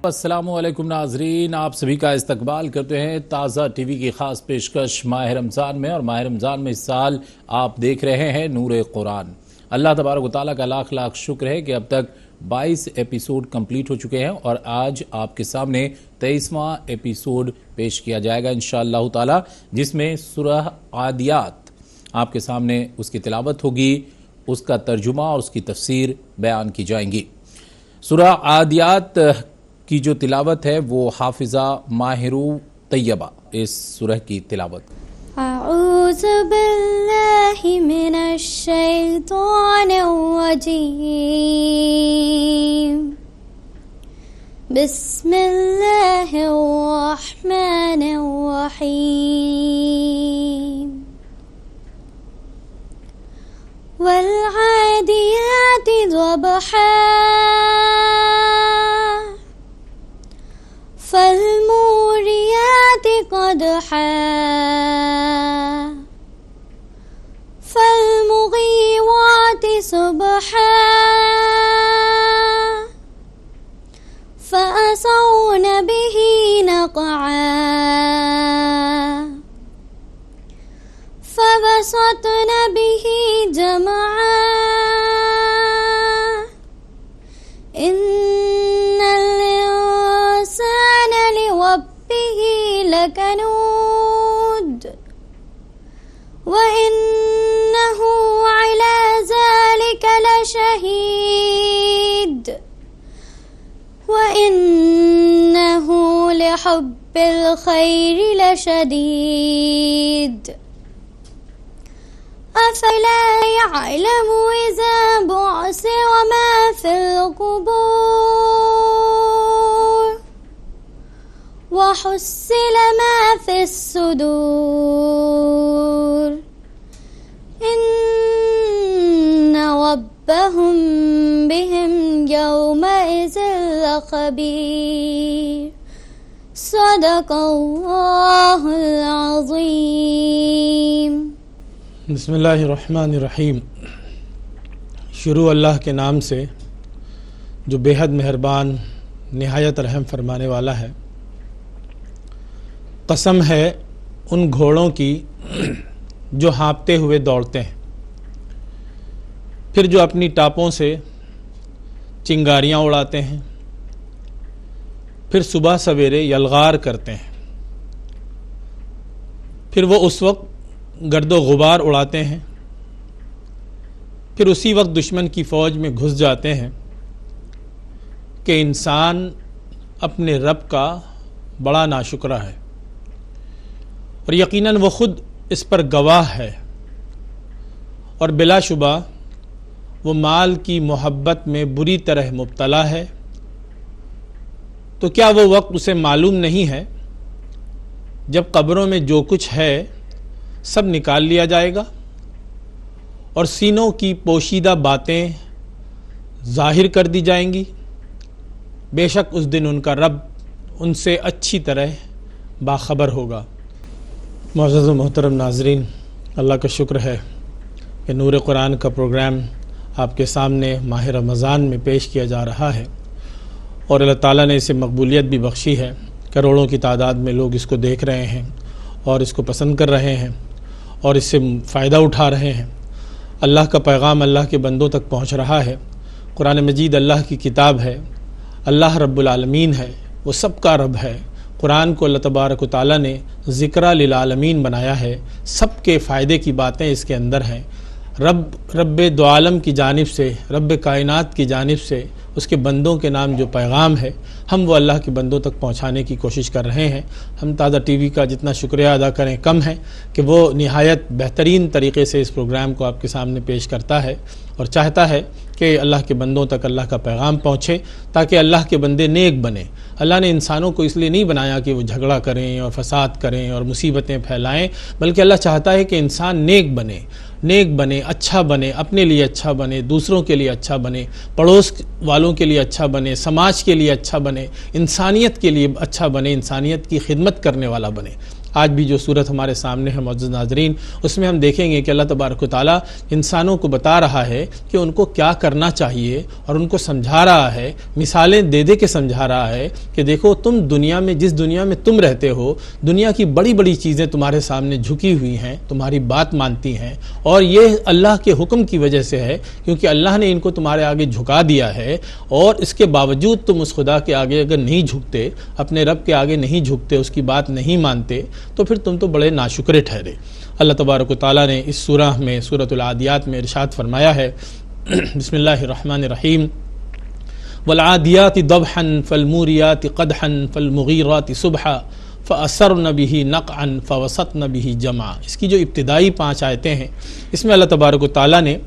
السلام علیکم ناظرین، آپ سبھی کا استقبال کرتے ہیں تازہ ٹی وی کی خاص پیشکش ماہ رمضان میں، اور ماہ رمضان میں اس سال آپ دیکھ رہے ہیں نور قرآن۔ اللہ تبارک و تعالیٰ کا لاکھ لاکھ شکر ہے کہ اب تک 22 ایپیسوڈ کمپلیٹ ہو چکے ہیں، اور آج آپ کے سامنے 23واں ایپیسوڈ پیش کیا جائے گا انشاءاللہ تعالیٰ، جس میں سورہ عادیات آپ کے سامنے اس کی تلاوت ہوگی، اس کا ترجمہ اور اس کی تفسیر بیان کی جائیں گی۔ سورہ عادیات کی جو تلاوت ہے وہ حافظہ ماہرو طیبہ اس سورہ کی تلاوت۔ اعوذ باللہ من الشیطان الرجیم، بسم اللہ الرحمن الرحیم۔ والعادیات ضبحا فالموریات قدحا فالمغیرات صبحا فأثرن به نقعا فبسطن به جمعا لکنود وإنه على ذلك لشهيد وإنه لحب الخير لشديد أفلا يعلم إذا بعثر ما في القبور وحصل ما في الصدور إن ربهم بهم يومئذ لخبير صدق الله العظيم۔ بسم اللہ الرحمن الرحیم۔ شروع اللہ کے نام سے جو بے حد مہربان نہایت رحم فرمانے والا ہے۔ قسم ہے ان گھوڑوں کی جو ہانپتے ہوئے دوڑتے ہیں، پھر جو اپنی ٹاپوں سے چنگاریاں اڑاتے ہیں، پھر صبح سویرے یلغار کرتے ہیں، پھر وہ اس وقت گرد و غبار اڑاتے ہیں، پھر اسی وقت دشمن کی فوج میں گھس جاتے ہیں کہ انسان اپنے رب کا بڑا ناشکرہ ہے، اور یقیناً وہ خود اس پر گواہ ہے، اور بلا شبہ وہ مال کی محبت میں بری طرح مبتلا ہے۔ تو کیا وہ وقت اسے معلوم نہیں ہے جب قبروں میں جو کچھ ہے سب نکال لیا جائے گا، اور سینوں کی پوشیدہ باتیں ظاہر کر دی جائیں گی؟ بے شک اس دن ان کا رب ان سے اچھی طرح باخبر ہوگا۔ معزز و محترم ناظرین، اللہ کا شکر ہے کہ نور قرآن کا پروگرام آپ کے سامنے ماہ رمضان میں پیش کیا جا رہا ہے، اور اللہ تعالیٰ نے اسے مقبولیت بھی بخشی ہے۔ کروڑوں کی تعداد میں لوگ اس کو دیکھ رہے ہیں اور اس کو پسند کر رہے ہیں اور اس سے فائدہ اٹھا رہے ہیں۔ اللہ کا پیغام اللہ کے بندوں تک پہنچ رہا ہے۔ قرآن مجید اللہ کی کتاب ہے، اللہ رب العالمین ہے، وہ سب کا رب ہے۔ قرآن کو اللہ تبارک و تعالیٰ نے ذکرہ للعالمین بنایا ہے، سب کے فائدے کی باتیں اس کے اندر ہیں۔ رب دو عالم کی جانب سے، رب کائنات کی جانب سے اس کے بندوں کے نام جو پیغام ہے، ہم وہ اللہ کے بندوں تک پہنچانے کی کوشش کر رہے ہیں۔ ہم تازہ ٹی وی کا جتنا شکریہ ادا کریں کم ہے کہ وہ نہایت بہترین طریقے سے اس پروگرام کو آپ کے سامنے پیش کرتا ہے اور چاہتا ہے کہ اللہ کے بندوں تک اللہ کا پیغام پہنچے، تاکہ اللہ کے بندے نیک بنیں۔ اللہ نے انسانوں کو اس لیے نہیں بنایا کہ وہ جھگڑا کریں اور فساد کریں اور مصیبتیں پھیلائیں، بلکہ اللہ چاہتا ہے کہ انسان نیک بنے، اچھا بنے، اپنے لیے اچھا بنے، دوسروں کے لیے اچھا بنے، پڑوس والوں کے لیے اچھا بنے، سماج کے لیے اچھا بنے، انسانیت کے لیے اچھا بنے، انسانیت کی خدمت کرنے والا بنے۔ آج بھی جو صورت ہمارے سامنے ہے معزز ناظرین، اس میں ہم دیکھیں گے کہ اللہ تبارک و تعالیٰ انسانوں کو بتا رہا ہے کہ ان کو کیا کرنا چاہیے، اور ان کو سمجھا رہا ہے، مثالیں دے دے کے سمجھا رہا ہے کہ دیکھو تم دنیا میں، جس دنیا میں تم رہتے ہو، دنیا کی بڑی بڑی چیزیں تمہارے سامنے جھکی ہوئی ہیں، تمہاری بات مانتی ہیں، اور یہ اللہ کے حکم کی وجہ سے ہے، کیونکہ اللہ نے ان کو تمہارے آگے جھکا دیا ہے، اور اس کے باوجود تم اس خدا کے آگے اگر نہیں جھکتے، اپنے رب کے آگے نہیں جھکتے، اس کی بات نہیں مانتے، تو پھر تم تو بڑے ناشکرے ٹھہرے۔ اللہ تبارک و تعالیٰ نے اس سورہ میں، سورۃ العادیات میں ارشاد فرمایا ہے، بسم اللہ الرحمن الرحیم، والعادیات ضبحا فالموریات قدحا فالمغیرات صبحا فأثرن به نقعا فوسطن به جمعا۔ اس کی جو ابتدائی 5 آیتیں ہیں، اس میں اللہ تبارک و تعالیٰ نے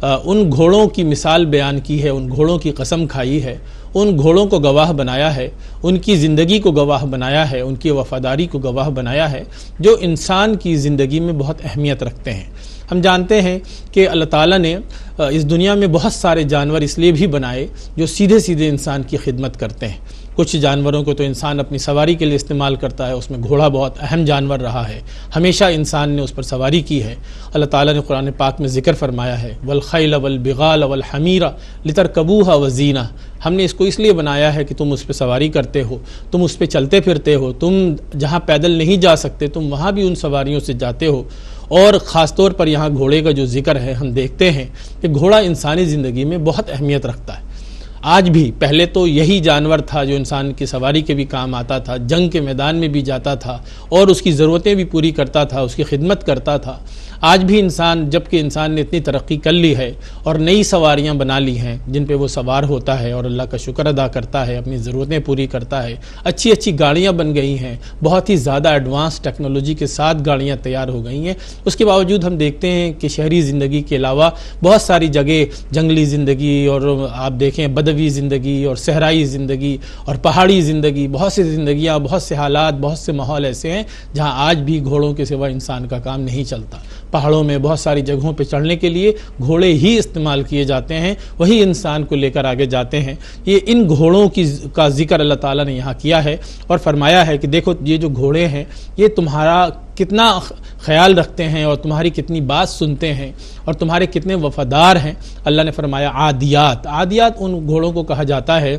ان گھوڑوں کی مثال بیان کی ہے، ان گھوڑوں کی قسم کھائی ہے، ان گھوڑوں کو گواہ بنایا ہے، ان کی زندگی کو گواہ بنایا ہے، ان کی وفاداری کو گواہ بنایا ہے، جو انسان کی زندگی میں بہت اہمیت رکھتے ہیں۔ ہم جانتے ہیں کہ اللہ تعالیٰ نے اس دنیا میں بہت سارے جانور اس لیے بھی بنائے جو سیدھے سیدھے انسان کی خدمت کرتے ہیں۔ کچھ جانوروں کو تو انسان اپنی سواری کے لیے استعمال کرتا ہے، اس میں گھوڑا بہت اہم جانور رہا ہے، ہمیشہ انسان نے اس پر سواری کی ہے۔ اللہ تعالیٰ نے قرآن پاک میں ذکر فرمایا ہے، والخیل والبغال والحمیر لترکبوها وزینہ۔ ہم نے اس کو اس لیے بنایا ہے کہ تم اس پہ سواری کرتے ہو، تم اس پہ چلتے پھرتے ہو، تم جہاں پیدل نہیں جا سکتے تم وہاں بھی ان سواریوں سے جاتے ہو۔ اور خاص طور پر یہاں گھوڑے کا جو ذکر ہے، ہم دیکھتے ہیں کہ گھوڑا انسانی زندگی میں بہت اہمیت رکھتا ہے۔ آج بھی، پہلے تو یہی جانور تھا جو انسان کی سواری کے بھی کام آتا تھا، جنگ کے میدان میں بھی جاتا تھا اور اس کی ضرورتیں بھی پوری کرتا تھا، اس کی خدمت کرتا تھا۔ آج بھی انسان، جب کہ انسان نے اتنی ترقی کر لی ہے اور نئی سواریاں بنا لی ہیں جن پہ وہ سوار ہوتا ہے اور اللہ کا شکر ادا کرتا ہے، اپنی ضرورتیں پوری کرتا ہے، اچھی اچھی گاڑیاں بن گئی ہیں، بہت ہی زیادہ ایڈوانس ٹیکنالوجی کے ساتھ گاڑیاں تیار ہو گئی ہیں، اس کے باوجود ہم دیکھتے ہیں کہ شہری زندگی کے علاوہ بہت ساری جگہ جنگلی زندگی، اور آپ دیکھیں بدوی زندگی اور صحرائی زندگی اور پہاڑی زندگی، بہت سی زندگیاں، بہت سے حالات، بہت سے ماحول ایسے ہیں جہاں آج بھی گھوڑوں کے سوا انسان کا کام نہیں چلتا۔ پہاڑوں میں بہت ساری جگہوں پہ چڑھنے کے لیے گھوڑے ہی استعمال کیے جاتے ہیں، وہی انسان کو لے کر آگے جاتے ہیں۔ یہ ان گھوڑوں کا ذکر اللہ تعالیٰ نے یہاں کیا ہے اور فرمایا ہے کہ دیکھو یہ جو گھوڑے ہیں یہ تمہارا کتنا خیال رکھتے ہیں اور تمہاری کتنی بات سنتے ہیں اور تمہارے کتنے وفادار ہیں۔ اللہ نے فرمایا عادیات، عادیات ان گھوڑوں کو کہا جاتا ہے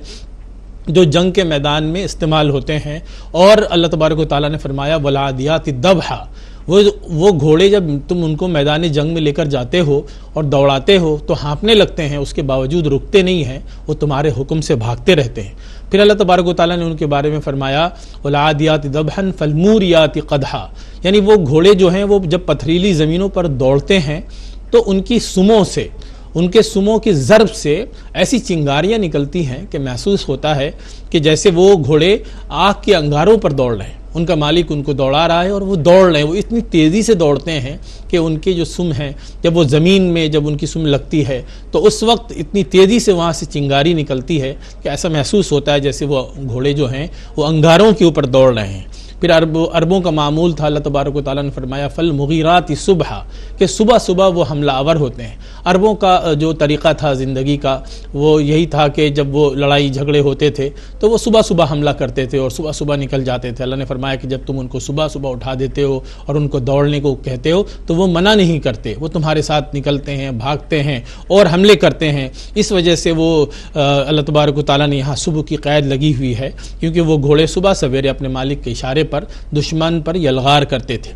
جو جنگ کے میدان میں استعمال ہوتے ہیں، اور اللہ تبارک و تعالیٰ نے فرمایا والعادیات ضبحا، وہ گھوڑے جب تم ان کو میدان جنگ میں لے کر جاتے ہو اور دوڑاتے ہو تو ہانپنے لگتے ہیں، اس کے باوجود رکتے نہیں ہیں، وہ تمہارے حکم سے بھاگتے رہتے ہیں۔ پھر اللہ تبارک و تعالیٰ نے ان کے بارے میں فرمایا والعادیات ضبحا فالموریات قدحا، یعنی وہ گھوڑے جو ہیں وہ جب پتھریلی زمینوں پر دوڑتے ہیں تو ان کی سموں سے، ان کے سموں کی ضرب سے ایسی چنگاریاں نکلتی ہیں کہ محسوس ہوتا ہے کہ جیسے وہ گھوڑے آگ کے انگاروں پر دوڑ رہے ہیں، ان کا مالک ان کو دوڑا رہا ہے اور وہ دوڑ رہے ہیں، وہ اتنی تیزی سے دوڑتے ہیں کہ ان کے جو سم ہیں، جب وہ زمین میں جب ان کی سم لگتی ہے تو اس وقت اتنی تیزی سے وہاں سے چنگاری نکلتی ہے کہ ایسا محسوس ہوتا ہے جیسے وہ گھوڑے جو ہیں وہ انگاروں کے اوپر دوڑ رہے ہیں۔ پھر عربوں کا معمول تھا، اللہ تبارک و تعالیٰ نے فرمایا فالمغیرات صبحا، کہ صبح صبح وہ حملہ آور ہوتے ہیں۔ عربوں کا جو طریقہ تھا زندگی کا وہ یہی تھا کہ جب وہ لڑائی جھگڑے ہوتے تھے تو وہ صبح صبح حملہ کرتے تھے اور صبح صبح نکل جاتے تھے۔ اللہ نے فرمایا کہ جب تم ان کو صبح صبح اٹھا دیتے ہو اور ان کو دوڑنے کو کہتے ہو تو وہ منع نہیں کرتے، وہ تمہارے ساتھ نکلتے ہیں، بھاگتے ہیں اور حملے کرتے ہیں۔ اس وجہ سے وہ اللہ تبارک و تعالیٰ نے یہاں صبح کی قید لگی ہوئی ہے، کیونکہ وہ گھوڑے صبح سویرے اپنے مالک کے اشارے پر دشمن پر یلغار کرتے تھے۔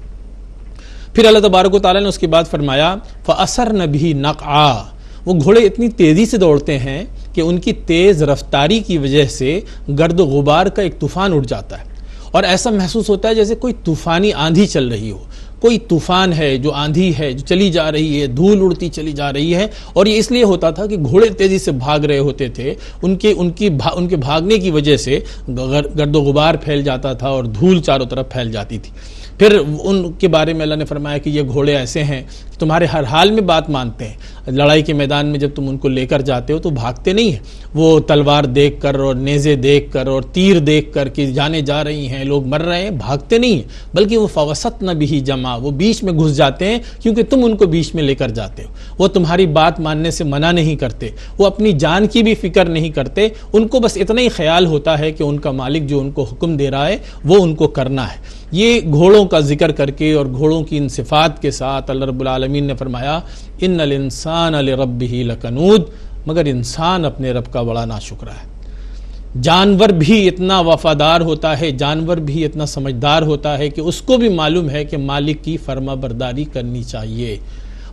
پھر اللہ تبارک و تعالیٰ نے اس کے بعد فرمایا فَأَثَرْنَ بِهِ نَقْعًا، وہ گھوڑے اتنی تیزی سے دوڑتے ہیں کہ ان کی تیز رفتاری کی وجہ سے گرد و غبار کا ایک طوفان اٹھ جاتا ہے، اور ایسا محسوس ہوتا ہے جیسے کوئی طوفانی آندھی چل رہی ہو، کوئی طوفان ہے، جو آندھی ہے جو چلی جا رہی ہے، دھول اڑتی چلی جا رہی ہے۔ اور یہ اس لیے ہوتا تھا کہ گھوڑے تیزی سے بھاگ رہے ہوتے تھے، ان کے بھاگنے کی وجہ سے گرد و غبار پھیل جاتا تھا اور دھول چاروں طرف پھیل جاتی تھی۔ پھر ان کے بارے میں اللہ نے فرمایا کہ یہ گھوڑے ایسے ہیں کہ تمہارے ہر حال میں بات مانتے ہیں، لڑائی کے میدان میں جب تم ان کو لے کر جاتے ہو تو بھاگتے نہیں ہیں، وہ تلوار دیکھ کر اور نیزے دیکھ کر اور تیر دیکھ کر کہ جانے جا رہی ہیں، لوگ مر رہے ہیں، بھاگتے نہیں ہیں، بلکہ وہ فوسطن به جمع، وہ بیچ میں گھس جاتے ہیں کیونکہ تم ان کو بیچ میں لے کر جاتے ہو۔ وہ تمہاری بات ماننے سے منع نہیں کرتے، وہ اپنی جان کی بھی فکر نہیں کرتے، ان کو بس اتنا ہی خیال ہوتا ہے کہ ان کا مالک جو ان کو حکم دے رہا ہے وہ ان کو کرنا ہے۔ یہ گھوڑوں کا ذکر کر کے اور گھوڑوں کی ان صفات کے ساتھ اللہ رب العالمین نے فرمایا ان الانسان لربہ لکنود، مگر انسان اپنے رب کا بڑا ناشکر ہے۔ جانور بھی اتنا وفادار ہوتا ہے، جانور بھی اتنا سمجھدار ہوتا ہے کہ اس کو بھی معلوم ہے کہ مالک کی فرما برداری کرنی چاہیے۔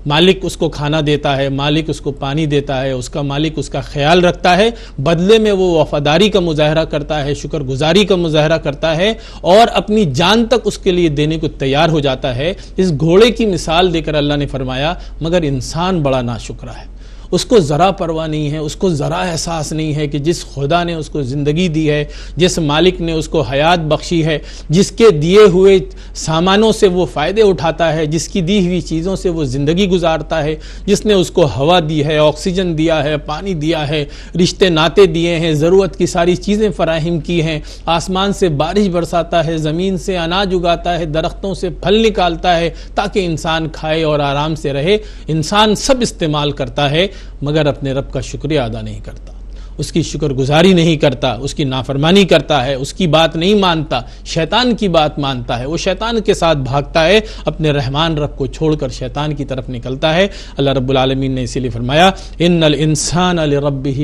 مالک اس کو کھانا دیتا ہے، مالک اس کو پانی دیتا ہے، اس کا مالک اس کا خیال رکھتا ہے، بدلے میں وہ وفاداری کا مظاہرہ کرتا ہے، شکر گزاری کا مظاہرہ کرتا ہے اور اپنی جان تک اس کے لیے دینے کو تیار ہو جاتا ہے۔ اس گھوڑے کی مثال دے کر اللہ نے فرمایا مگر انسان بڑا ناشکرا ہے، اس کو ذرا پرواہ نہیں ہے، اس کو ذرا احساس نہیں ہے کہ جس خدا نے اس کو زندگی دی ہے، جس مالک نے اس کو حیات بخشی ہے، جس کے دیے ہوئے سامانوں سے وہ فائدے اٹھاتا ہے، جس کی دی ہوئی چیزوں سے وہ زندگی گزارتا ہے، جس نے اس کو ہوا دی ہے، آکسیجن دیا ہے، پانی دیا ہے، رشتے ناتے دیے ہیں، ضرورت کی ساری چیزیں فراہم کی ہیں، آسمان سے بارش برساتا ہے، زمین سے اناج اگاتا ہے، درختوں سے پھل نکالتا ہے تاکہ انسان کھائے اور آرام سے رہے۔ انسان سب استعمال کرتا ہے مگر اپنے رب کا شکریہ ادا نہیں کرتا، اس کی شکر گزاری نہیں کرتا، اس کی نافرمانی کرتا ہے، اس کی بات نہیں مانتا، شیطان کی بات مانتا ہے، وہ شیطان کے ساتھ بھاگتا ہے، اپنے رحمان رب کو چھوڑ کر شیطان کی طرف نکلتا ہے۔ اللہ رب العالمین نے اسی لیے فرمایا ان الانسان لربہ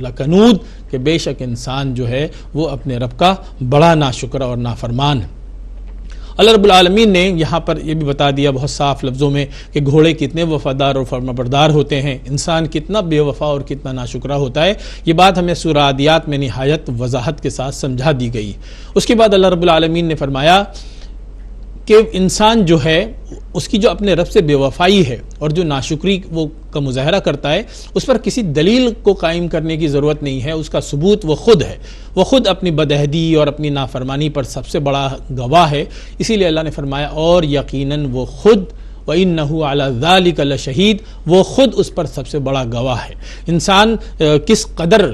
لکنود، کہ بے شک انسان جو ہے وہ اپنے رب کا بڑا ناشکر اور نافرمان ہے۔ اللہ رب العالمین نے یہاں پر یہ بھی بتا دیا بہت صاف لفظوں میں کہ گھوڑے کتنے وفادار اور فرمانبردار ہوتے ہیں، انسان کتنا بے وفا اور کتنا ناشکرا ہوتا ہے۔ یہ بات ہمیں سورہ عادیات میں نہایت وضاحت کے ساتھ سمجھا دی گئی۔ اس کے بعد اللہ رب العالمین نے فرمایا کہ انسان جو ہے اس کی جو اپنے رب سے بے وفائی ہے اور جو ناشکری وہ کا مظاہرہ کرتا ہے، اس پر کسی دلیل کو قائم کرنے کی ضرورت نہیں ہے، اس کا ثبوت وہ خود ہے، وہ خود اپنی بدعہدی اور اپنی نافرمانی پر سب سے بڑا گواہ ہے۔ اسی لیے اللہ نے فرمایا اور یقیناً وہ خود وَإِنَّهُ عَلَى ذَلِكَ لَشَهِيدٌ، وہ خود اس پر سب سے بڑا گواہ ہے۔ انسان کس قدر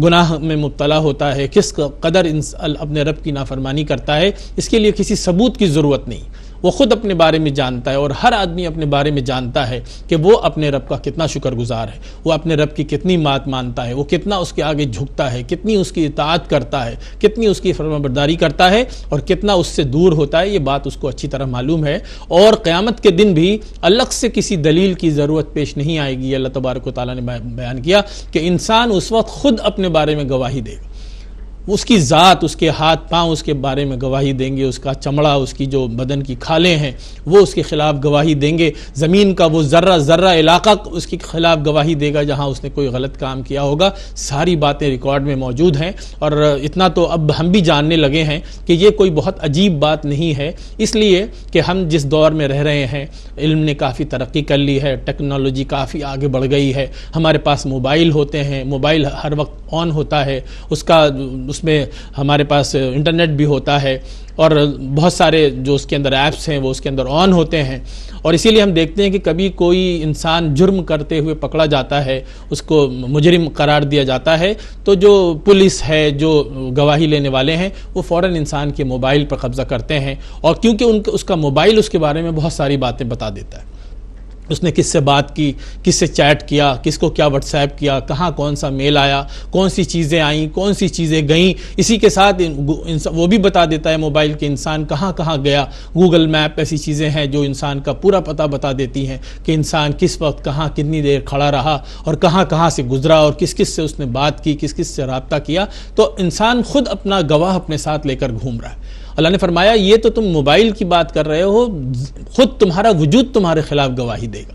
گناہ میں مبتلا ہوتا ہے، کس قدر اپنے رب کی نافرمانی کرتا ہے، اس کے لیے کسی ثبوت کی ضرورت نہیں، وہ خود اپنے بارے میں جانتا ہے، اور ہر آدمی اپنے بارے میں جانتا ہے کہ وہ اپنے رب کا کتنا شکر گزار ہے، وہ اپنے رب کی کتنی بات مانتا ہے، وہ کتنا اس کے آگے جھکتا ہے، کتنی اس کی اطاعت کرتا ہے، کتنی اس کی فرمانبرداری کرتا ہے اور کتنا اس سے دور ہوتا ہے۔ یہ بات اس کو اچھی طرح معلوم ہے، اور قیامت کے دن بھی الگ سے کسی دلیل کی ضرورت پیش نہیں آئے گی۔ اللہ تبارک و تعالیٰ نے بیان کیا کہ انسان اس وقت خود اپنے بارے میں گواہی دے گا، اس کی ذات، اس کے ہاتھ پاؤں اس کے بارے میں گواہی دیں گے، اس کا چمڑا، اس کی جو بدن کی کھالیں ہیں وہ اس کے خلاف گواہی دیں گے، زمین کا وہ ذرہ ذرہ علاقہ اس کے خلاف گواہی دے گا جہاں اس نے کوئی غلط کام کیا ہوگا۔ ساری باتیں ریکارڈ میں موجود ہیں، اور اتنا تو اب ہم بھی جاننے لگے ہیں کہ یہ کوئی بہت عجیب بات نہیں ہے، اس لیے کہ ہم جس دور میں رہ رہے ہیں علم نے کافی ترقی کر لی ہے، ٹیکنالوجی کافی آگے بڑھ گئی ہے، ہمارے پاس موبائل ہوتے ہیں، موبائل ہر وقت آن ہوتا ہے، اس میں ہمارے پاس انٹرنیٹ بھی ہوتا ہے، اور بہت سارے جو اس کے اندر ایپس ہیں وہ اس کے اندر آن ہوتے ہیں، اور اسی لیے ہم دیکھتے ہیں کہ کبھی کوئی انسان جرم کرتے ہوئے پکڑا جاتا ہے، اس کو مجرم قرار دیا جاتا ہے، تو جو پولیس ہے، جو گواہی لینے والے ہیں، وہ فوراً انسان کے موبائل پر قبضہ کرتے ہیں، اور کیونکہ اس کا موبائل اس کے بارے میں بہت ساری باتیں بتا دیتا ہے، اس نے کس سے بات کی، کس سے چیٹ کیا، کس کو کیا واٹس ایپ کیا، کہاں کون سا میل آیا، کون سی چیزیں آئیں، کون سی چیزیں گئیں، اسی کے ساتھ وہ بھی بتا دیتا ہے موبائل کے انسان کہاں کہاں گیا۔ گوگل میپ ایسی چیزیں ہیں جو انسان کا پورا پتہ بتا دیتی ہیں کہ انسان کس وقت کہاں کتنی دیر کھڑا رہا اور کہاں سے گزرا اور کس کس سے اس نے بات کی، کس کس سے رابطہ کیا۔ تو انسان خود اپنا گواہ اپنے ساتھ لے کر گھوم رہا ہے۔ اللہ نے فرمایا یہ تو تم موبائل کی بات کر رہے ہو، خود تمہارا وجود تمہارے خلاف گواہی دے گا،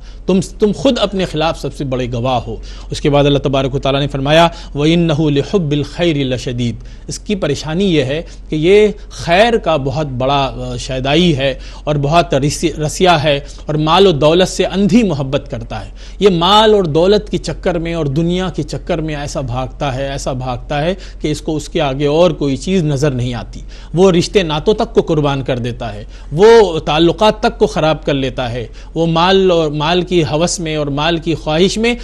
تم خود اپنے خلاف سب سے بڑے گواہ ہو۔ اس کے بعد اللہ تبارک و تعالیٰ نے فرمایا وَإِنَّهُ لِحُبِّ الْخَيْرِ لَشَدِيدٌ، اس کی پریشانی یہ ہے کہ یہ خیر کا بہت بڑا شیدائی ہے اور بہت رسیا ہے، اور مال و دولت سے اندھی محبت کرتا ہے۔ یہ مال اور دولت کے چکر میں اور دنیا کے چکر میں ایسا بھاگتا ہے کہ اس کو اس کے آگے اور کوئی چیز نظر نہیں آتی۔ وہ رشتے ناتوں تک کو قربان کر دیتا ہے، وہ تعلقات تک کو خراب کر لیتا ہے، وہ مال کی ہوس میں اور مال کی خواہش میں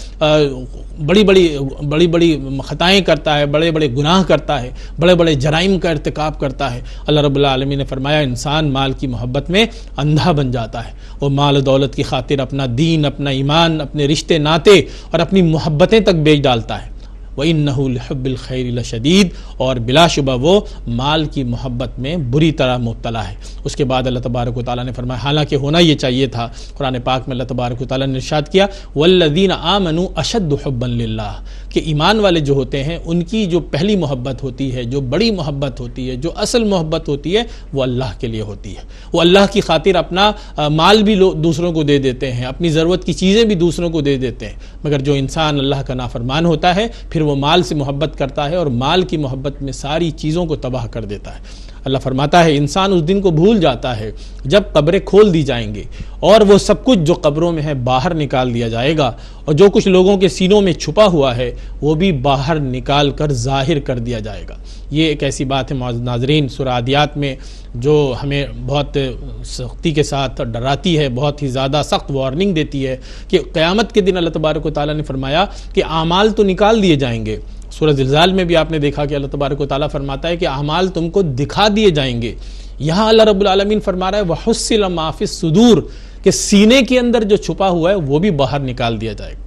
بڑی بڑی خطائیں کرتا ہے، بڑے بڑے گناہ کرتا ہے، بڑے بڑے جرائم کا ارتکاب کرتا ہے۔ اللہ رب العالمین نے فرمایا انسان مال کی محبت میں اندھا بن جاتا ہے، وہ مال و دولت کی خاطر اپنا دین، اپنا ایمان، اپنے رشتے ناتے اور اپنی محبتیں تک بیچ ڈالتا ہے۔ وَإِنَّهُ لِحُبِّ الْخَيْرِ لَشَدِيدٌ، اور بلا شبہ وہ مال کی محبت میں بری طرح مبتلا ہے۔ اس کے بعد اللہ تبارک و تعالیٰ نے فرمایا، حالانکہ ہونا یہ چاہیے تھا، قرآن پاک میں اللہ تبارک و تعالیٰ نے ارشاد کیا وَالَّذِينَ آمَنُوا أَشَدُّ حُبًّا لِلَّهِ، کہ ایمان والے جو ہوتے ہیں ان کی جو پہلی محبت ہوتی ہے، جو بڑی محبت ہوتی ہے، جو اصل محبت ہوتی ہے، وہ اللہ کے لیے ہوتی ہے۔ وہ اللہ کی خاطر اپنا مال بھی دوسروں کو دے دیتے ہیں، اپنی ضرورت کی چیزیں بھی دوسروں کو دے دیتے ہیں، مگر جو انسان اللہ کا نافرمان ہوتا ہے پھر وہ مال سے محبت کرتا ہے اور مال کی محبت میں ساری چیزوں کو تباہ کر دیتا ہے۔ اللہ فرماتا ہے انسان اس دن کو بھول جاتا ہے جب قبریں کھول دی جائیں گے اور وہ سب کچھ جو قبروں میں ہے باہر نکال دیا جائے گا، اور جو کچھ لوگوں کے سینوں میں چھپا ہوا ہے وہ بھی باہر نکال کر ظاہر کر دیا جائے گا۔ یہ ایک ایسی بات ہے معزز ناظرین سورہ عادیات میں جو ہمیں بہت سختی کے ساتھ ڈراتی ہے، بہت ہی زیادہ سخت وارننگ دیتی ہے کہ قیامت کے دن اللہ تبارک و تعالیٰ نے فرمایا کہ اعمال تو نکال دیے جائیں گے۔ سورہ زلزال میں بھی آپ نے دیکھا کہ اللہ تبارک و تعالیٰ فرماتا ہے کہ اعمال تم کو دکھا دیے جائیں گے۔ یہاں اللہ رب العالمین فرما رہا ہے وَحُصِّلَ مَا فِي الصُّدُورِ، کہ سینے کے اندر جو چھپا ہوا ہے وہ بھی باہر نکال دیا جائے گا۔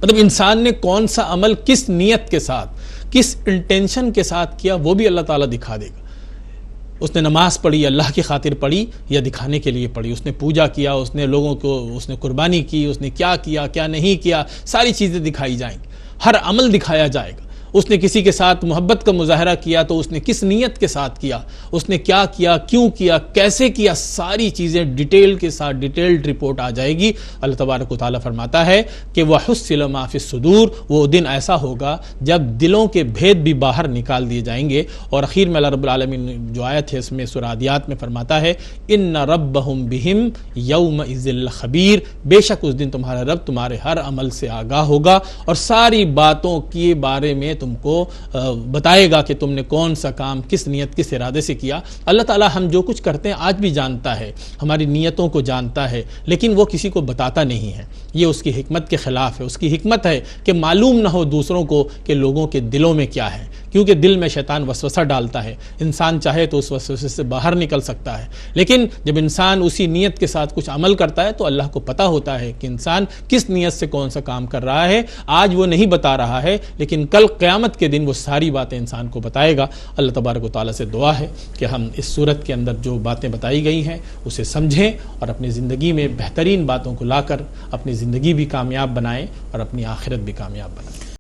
مطلب انسان نے کون سا عمل کس نیت کے ساتھ، کس انٹینشن کے ساتھ کیا، وہ بھی اللہ تعالیٰ دکھا دے گا۔ اس نے نماز پڑھی اللہ کی خاطر پڑھی یا دکھانے کے لیے پڑھی، اس نے پوجا کیا، اس نے لوگوں کو اس نے قربانی کی، اس نے کیا کیا نہیں کیا، ساری چیزیں دکھائی جائیں گی، ہر عمل دکھایا جائے گا۔ اس نے کسی کے ساتھ محبت کا مظاہرہ کیا تو اس نے کس نیت کے ساتھ کیا، اس نے کیا کیا، کیوں کیا، کیسے کیا، ساری چیزیں ڈیٹیل کے ساتھ ڈیٹیلڈ رپورٹ آ جائے گی۔ اللہ تبارک و تعالیٰ فرماتا ہے کہ وَحُصِّلَ مَا فِي الصُّدُورِ، وہ دن ایسا ہوگا جب دلوں کے بھید بھی باہر نکال دیے جائیں گے۔ اور اخیر میں اللہ رب العالمین جو آیت ہے اس میں سورہ عادیات میں فرماتا ہے إِنَّ رَبَّهُمْ بِهِمْ يَوْمَئِذٍ لَخَبِيرٌ، بے شک اس دن تمہارا رب تمہارے ہر عمل سے آگاہ ہوگا اور ساری باتوں کے بارے میں تم کو بتائے گا کہ تم نے کون سا کام کس نیت کس ارادے سے کیا۔ اللہ تعالیٰ ہم جو کچھ کرتے ہیں آج بھی جانتا ہے، ہماری نیتوں کو جانتا ہے، لیکن وہ کسی کو بتاتا نہیں ہے۔ یہ اس کی حکمت کے خلاف ہے۔ اس کی حکمت ہے کہ معلوم نہ ہو دوسروں کو کہ لوگوں کے دلوں میں کیا ہے، کیونکہ دل میں شیطان وسوسہ ڈالتا ہے۔ انسان چاہے تو اس وسوسے سے باہر نکل سکتا ہے، لیکن جب انسان اسی نیت کے ساتھ کچھ عمل کرتا ہے تو اللہ کو پتہ ہوتا ہے کہ انسان کس نیت سے کون سا کام کر رہا ہے۔ آج وہ نہیں بتا رہا ہے، لیکن کل قیامت کے دن وہ ساری باتیں انسان کو بتائے گا۔ اللہ تبارک و تعالیٰ سے دعا ہے کہ ہم اس صورت کے اندر جو باتیں بتائی گئی ہیں اسے سمجھیں اور اپنی زندگی میں بہترین باتوں کو لا کر اپنی زندگی بھی کامیاب بنائیں اور اپنی آخرت بھی کامیاب بنائیں۔